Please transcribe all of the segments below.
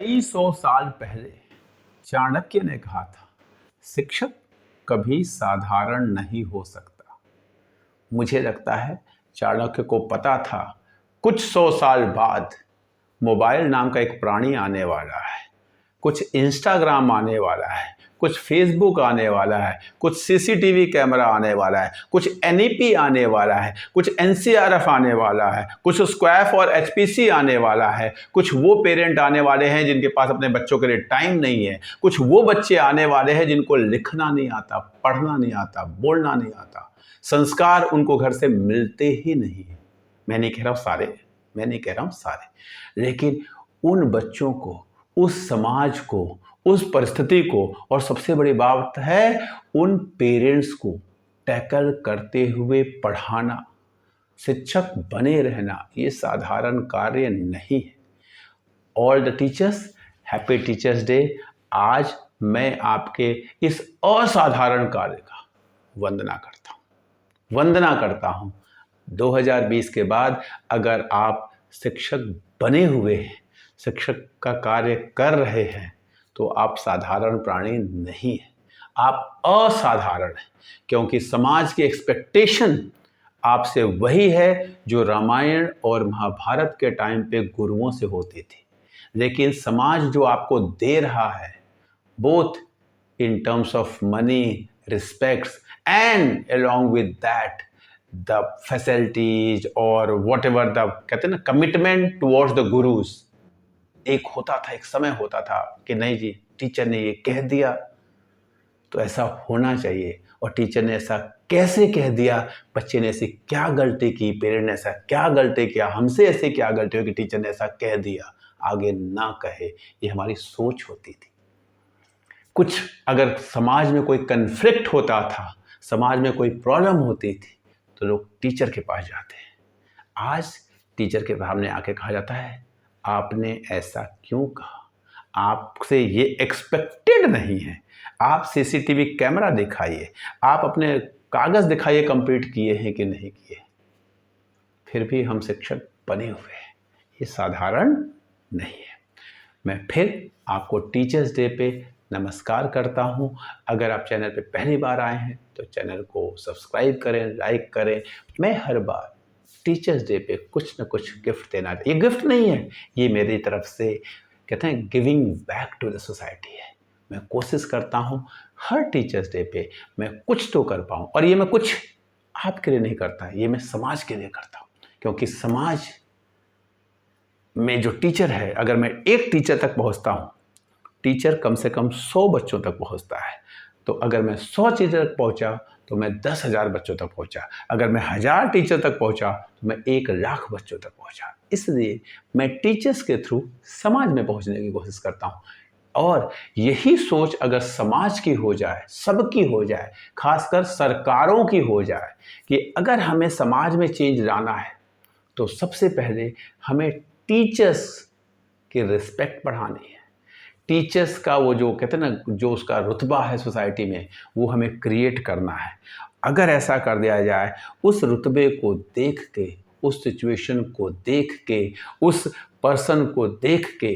कई सौ साल पहले चाणक्य ने कहा था, शिक्षक कभी साधारण नहीं हो सकता। मुझे लगता है चाणक्य को पता था कुछ सौ साल बाद मोबाइल नाम का एक प्राणी आने वाला है, कुछ इंस्टाग्राम आने वाला है, कुछ फेसबुक आने वाला है, कुछ सीसीटीवी कैमरा आने वाला है, कुछ एनईपी आने वाला है, कुछ एनसीआरएफ आने वाला है, कुछ स्क्वैफ और एचपीसी आने वाला है, कुछ वो पेरेंट आने वाले हैं जिनके पास अपने बच्चों के लिए टाइम नहीं है, कुछ वो बच्चे आने वाले हैं जिनको लिखना नहीं आता, पढ़ना नहीं आता, बोलना नहीं आता, संस्कार उनको घर से मिलते ही नहीं है। मैं नहीं कह रहा हूँ सारे, लेकिन उन बच्चों को, उस समाज को, उस परिस्थिति को, और सबसे बड़ी बात है उन पेरेंट्स को टैकल करते हुए पढ़ाना, शिक्षक बने रहना, ये साधारण कार्य नहीं है। All the teachers, happy teachers day. आज मैं आपके इस असाधारण कार्य का वंदना करता हूँ। 2020 के बाद अगर आप शिक्षक बने हुए हैं, शिक्षक का कार्य कर रहे हैं, तो आप साधारण प्राणी नहीं हैं, आप असाधारण हैं, क्योंकि समाज की एक्सपेक्टेशन आपसे वही है जो रामायण और महाभारत के टाइम पे गुरुओं से होती थी। लेकिन समाज जो आपको दे रहा है, both in terms of money, respects, and along with that, the facilities or whatever the कहते हैं ना commitment towards the gurus। एक समय होता था कि नहीं जी, टीचर ने ये कह दिया तो ऐसा होना चाहिए, और टीचर ने ऐसा कैसे कह दिया, बच्चे ने ऐसी क्या गलती की, पेरेंट ने ऐसा क्या गलती किया, हमसे ऐसे क्या गलती हुई कि टीचर ने ऐसा कह दिया, आगे ना कहे, ये हमारी सोच होती थी। कुछ अगर समाज में कोई कन्फ्लिक्ट होता था, समाज में कोई प्रॉब्लम होती थी, तो लोग टीचर के पास जाते हैं। आज टीचर के सामने आके कहा जाता है, आपने ऐसा क्यों कहा, आपसे ये एक्सपेक्टेड नहीं है, आप सीसीटीवी कैमरा दिखाइए, आप अपने कागज़ दिखाइए कंप्लीट किए हैं कि नहीं किए। फिर भी हम शिक्षक बने हुए हैं, ये साधारण नहीं है। मैं फिर आपको टीचर्स डे पे नमस्कार करता हूँ। अगर आप चैनल पे पहली बार आए हैं तो चैनल को सब्सक्राइब करें, लाइक करें। मैं हर बार टीचर्स डे पे कुछ न कुछ गिफ्ट देना, ये गिफ्ट नहीं है, ये मेरी तरफ से कहते हैं giving back to the society है। मैं कोशिश करता हूँ हर टीचर्स डे पे मैं कुछ तो कर पाऊँ, और ये मैं कुछ आपके लिए नहीं करता, ये मैं समाज के लिए करता हूँ, क्योंकि समाज में जो टीचर है, अगर मैं एक टीचर तक पहुँचता हूँ, टीचर कम से कम 100 बच्चों तक पहुँचता है, तो अगर मैं 100 टीचर तक पहुँचा तो मैं 10,000 बच्चों तक पहुँचा, अगर मैं 1000 टीचर तक पहुँचा तो मैं 1,00,000 बच्चों तक पहुँचा। इसलिए मैं टीचर्स के थ्रू समाज में पहुँचने की कोशिश करता हूँ, और यही सोच अगर समाज की हो जाए, सबकी हो जाए, खासकर सरकारों की हो जाए, कि अगर हमें समाज में चेंज लाना है तो सबसे पहले हमें टीचर्स की रिस्पेक्ट बढ़ानी है। टीचर्स का वो जो कहते हैं ना, जो उसका रुतबा है सोसाइटी में, वो हमें क्रिएट करना है। अगर ऐसा कर दिया जाए, उस रुतबे को देख के, उस सिचुएशन को देख के, उस पर्सन को देख के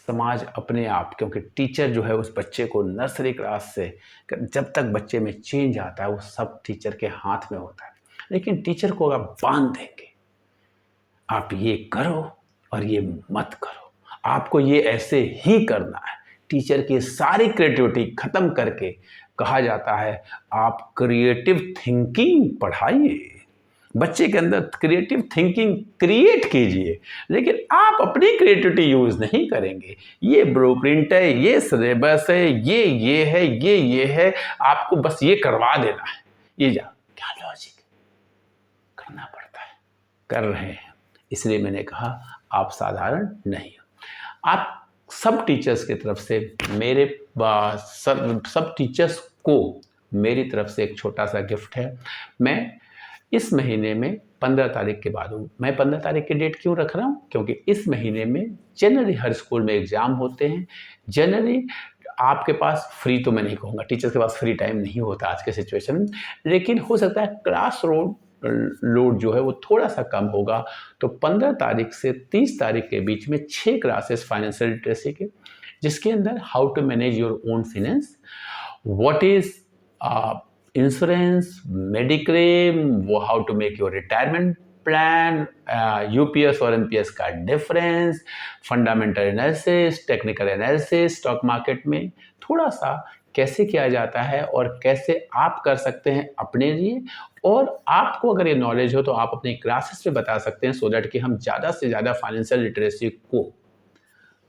समाज अपने आप, क्योंकि टीचर जो है उस बच्चे को नर्सरी क्लास से जब तक बच्चे में चेंज आता है, वो सब टीचर के हाथ में होता है। लेकिन टीचर को अगर बांध देंगे, आप ये करो और ये मत करो, आपको ये ऐसे ही करना है, टीचर की सारी क्रिएटिविटी खत्म करके कहा जाता है आप क्रिएटिव थिंकिंग पढ़ाइए, बच्चे के अंदर क्रिएटिव थिंकिंग क्रिएट कीजिए। लेकिन आप अपनी क्रिएटिविटी यूज़ नहीं करेंगे, ये ब्लूप्रिंट है, ये सिलेबस है, ये है, आपको बस ये करवा देना है, ये जा क्या लॉजिक, करना पड़ता है, कर रहे हैं। इसलिए मैंने कहा आप साधारण नहीं हो। आप सब टीचर्स की तरफ से मेरे सब टीचर्स को मेरी तरफ से एक छोटा सा गिफ्ट है। मैं इस महीने में 15 तारीख के बाद हूँ। मैं 15 तारीख की डेट क्यों रख रहा हूँ, क्योंकि इस महीने में जनरली हर स्कूल में एग्ज़ाम होते हैं। जनरली आपके पास फ्री, तो मैं नहीं कहूँगा, टीचर्स के पास फ्री टाइम नहीं होता आज के सिचुएशन में, लेकिन हो सकता है लोड जो है वो थोड़ा सा कम होगा। तो 15 तारीख से 30 तारीख के बीच में 6 क्लासेस फाइनेंशियल लिटरेसी के, जिसके अंदर how to manage your own finance, what is insurance, mediclaim, how to make your retirement plan, UPS और एनपीएस का difference, fundamental analysis, technical analysis, stock market में थोड़ा सा कैसे किया जाता है और कैसे आप कर सकते हैं अपने लिए। और आपको अगर ये नॉलेज हो तो आप अपनी क्लासेस पे बता सकते हैं, सो दैट कि हम ज़्यादा से ज़्यादा फाइनेंशियल लिटरेसी को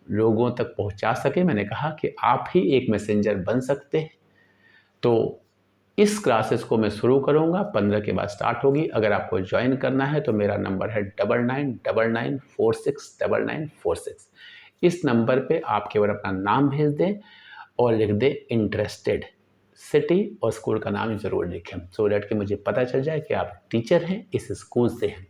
लोगों तक पहुंचा सके। मैंने कहा कि आप ही एक मैसेंजर बन सकते हैं। तो इस क्लासेस को मैं शुरू करूंगा, 15 के बाद स्टार्ट होगी। अगर आपको ज्वाइन करना है तो मेरा नंबर है 9999469946। इस नंबर पे आप केवल अपना नाम भेज दें और लिख दें इंटरेस्टेड, सिटी और स्कूल का नाम ज़रूर लिखें, सो डैट कि मुझे पता चल जाए कि आप टीचर हैं, इस स्कूल से हैं।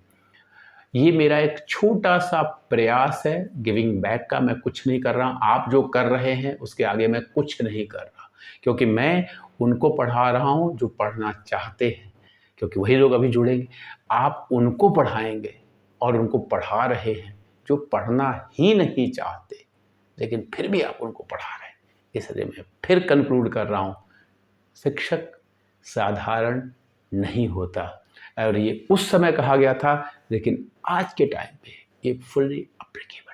ये मेरा एक छोटा सा प्रयास है गिविंग बैक का। मैं कुछ नहीं कर रहा, आप जो कर रहे हैं उसके आगे मैं कुछ नहीं कर रहा, क्योंकि मैं उनको पढ़ा रहा हूँ जो पढ़ना चाहते हैं, क्योंकि वही लोग अभी जुड़ेंगे। आप उनको पढ़ाएंगे और उनको पढ़ा रहे हैं जो पढ़ना ही नहीं चाहते, लेकिन फिर भी आप उनको पढ़ा रहे हैं। इसलिए मैं फिर कंक्लूड कर रहा हूँ, शिक्षक साधारण नहीं होता। और ये उस समय कहा गया था, लेकिन आज के टाइम पे ये फुल्ली अप्लीकेबल